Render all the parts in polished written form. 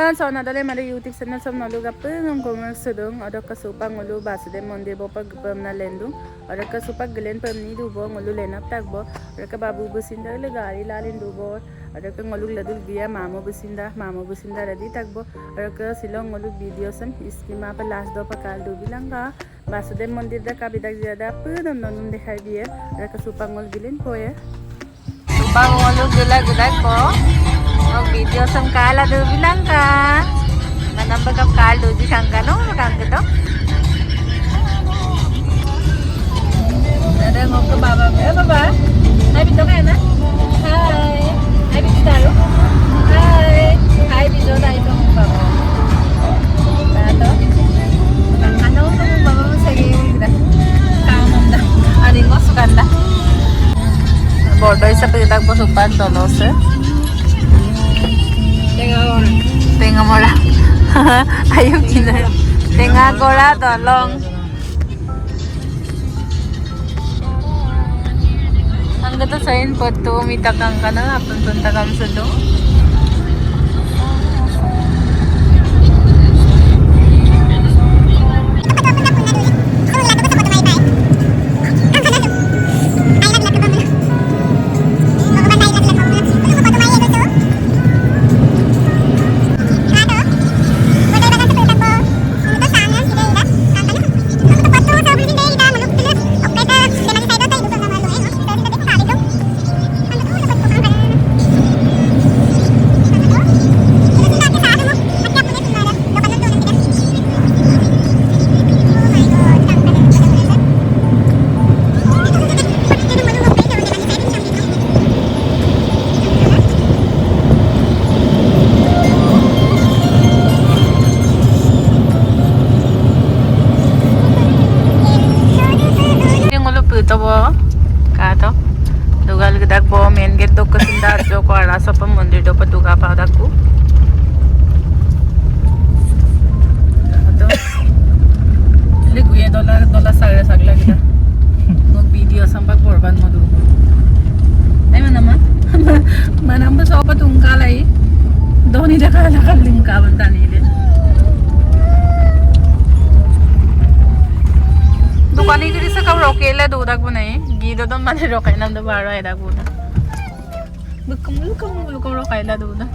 everyone, so nadali mari YouTube channel sam nalu gappe ngom komang sedung ada kasupang ngulu Basudev Mandir bo pag pam na lendung ada kasupag glen pam ni du bo ngulu lenap tak bo ada ka babu businda le gari lalin du bo ada ka ngulu ladul biya mamo businda radi tak bo ada ka silong ngulu video sam iskima pa last do pakal du bilanga Basudev Mandir da kabidak jada pudam nanum dekhai biya ada kasupang ngul glen poye supang ngulu gula ko video sam kala do bilang ka manamba kap kal do ji sangka no kang to ada ngok ke baba baba hai bito ka na hai bito taro hai bito dai to baba tato kang ano to baba sige gira kang da ani ngos kanda bordo isa pitak po supan tolos Tenga mora. Ayun kina. Tenga gora dolong. Hanggang to sayin po to umitakang ka na. Punta kami sa do. Sapa mandir do patuga padaku le guye dola sagla kita ngog video sampai korban modu ay manam ba sopa tungkalai doni dakala kalim ka bantani le dukani giri sa ka rokela do dak bunai gido don mane rokai nam do baro ay dak buna Lukam rokai la do na.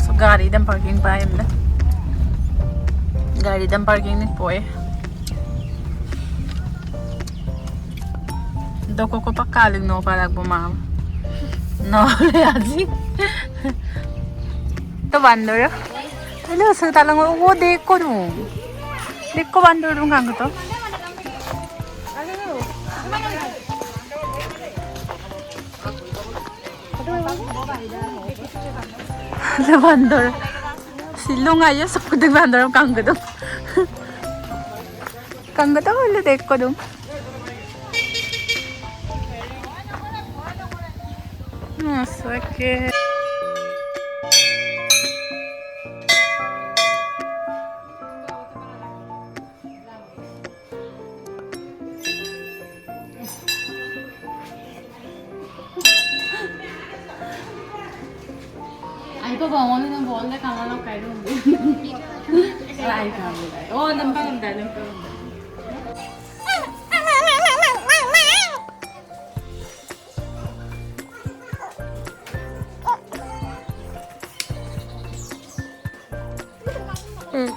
So gari dan parking pa yun na. Gari dan parking ni po eh. Doko ko pa kaling no para bumam. No, yazi. To bandor. Hello, sa talang o deko no. Deko bandor dong kang to. Bandor silong aja seperti bandor kanggo kanggo udah deko dong sakit 이거 봐, 오늘은 뭐 원래 가만히 가야 되는데. 아이 가보다. 넘어간다. 응.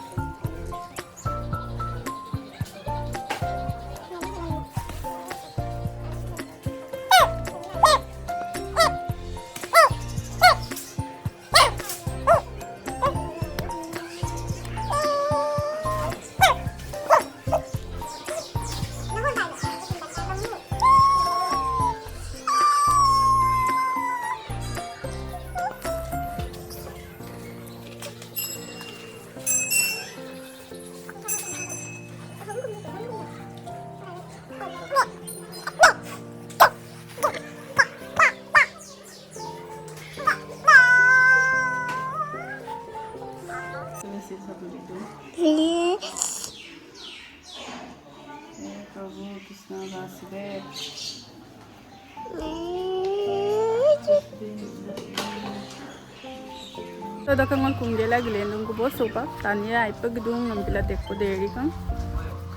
Daka ngol kunggela gelendung ko bo sopa tania aipa gedung ngambila dekko deri kan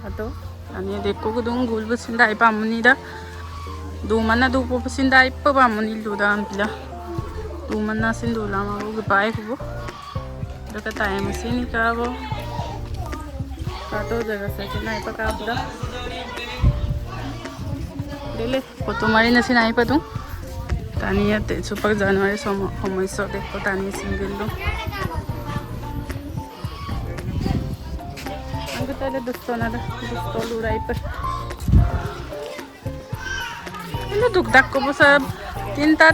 ato tania dekko gedung gul besinda aipa amuni da du mana du po besinda aipa ba amuni lu da ambila du mana sindu lama bo gepai ko bo daka time sini ka bo ato jaga sa kina aipa ka da dele foto mari na sin aipa tu tania te super January সমস্যা দেখো tania single lo ang tala gusto na da gusto luray pa ano dugdak ko sa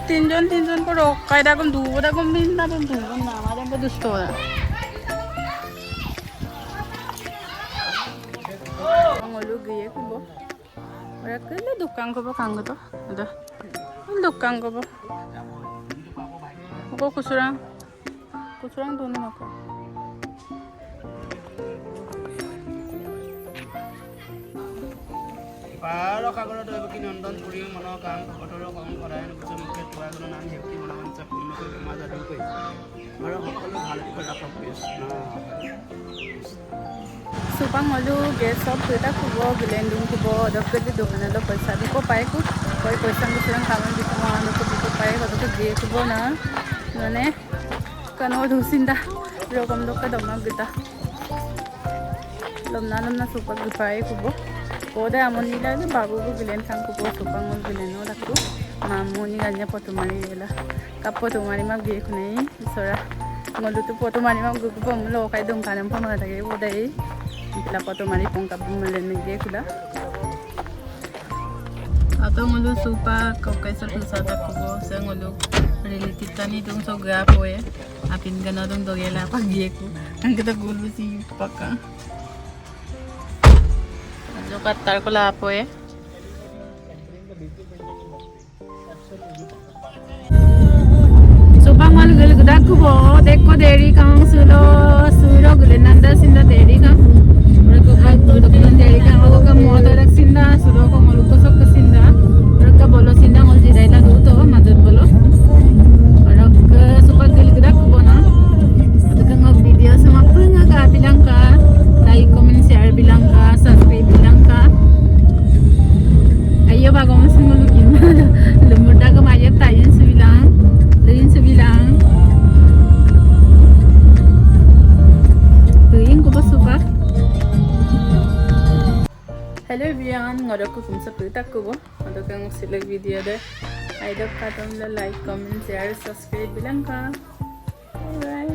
tinjon ko rok kay da kung dugo da kung min na dun dugo na mara ba gusto na ang ulugi ko bo ora kala dukang ko ba kang to ada dukang ko ba ako kusurang doon ako Para kagono to ibaki nonton puri mano kang kotoro kang korai no kuso muke tuwa gono nan hekti mano mancha puno ko maza dun koi mara hokolo bhalo ko rakha pes na supang malu gas सब kita kubo gelendung kubo dokter di dukan lo paisa di ko pai ku koi paisa ngi surang kawan di ko ano ko di ko pai ko to di kubo na nane kano dusinda rokom do ka doma gita lomna super pai kubo Koda amon nila ni babu ko gilen sang ko supang mo gilen no dakku mamuni ganya potumari ela kap potumari mag gi ko nei sora ngolu tu potumari mag gu ko lo kai dong kanam pa ma dai bo dai pila potumari pong kap malen ni ge kula ato ngolu supa ko kai sa tu sa dakku bo sa ngolu relative tani dong so ga po apin gana dong dogela pag gi ko ang kita gulu si paka जो कत्तर को लापो है सुबह मल गल गदा कुबो देखो देरी Kong सुरो गले नंदा सिंदा देरी कांग रको भाई तो गले देरी कांग वो का मोटर रख सिंदा सुरो को मलु को सब सिंदा रका बोलो सिंदा मल जी राइला दो तो मदद बोलो रक सुबह गल गदा कुबो ना तो कंग वीडियो समाप्त का bilang ka like comment share bilang ka subscribe bilang ka ayo bago mo simulugin lumuda ka maya tayo sa bilang tuwing ko ba suka hello everyone ngorok ko kumsa pita ko bo ado kang sila video de ay dok ka like comment share subscribe bilang ka bye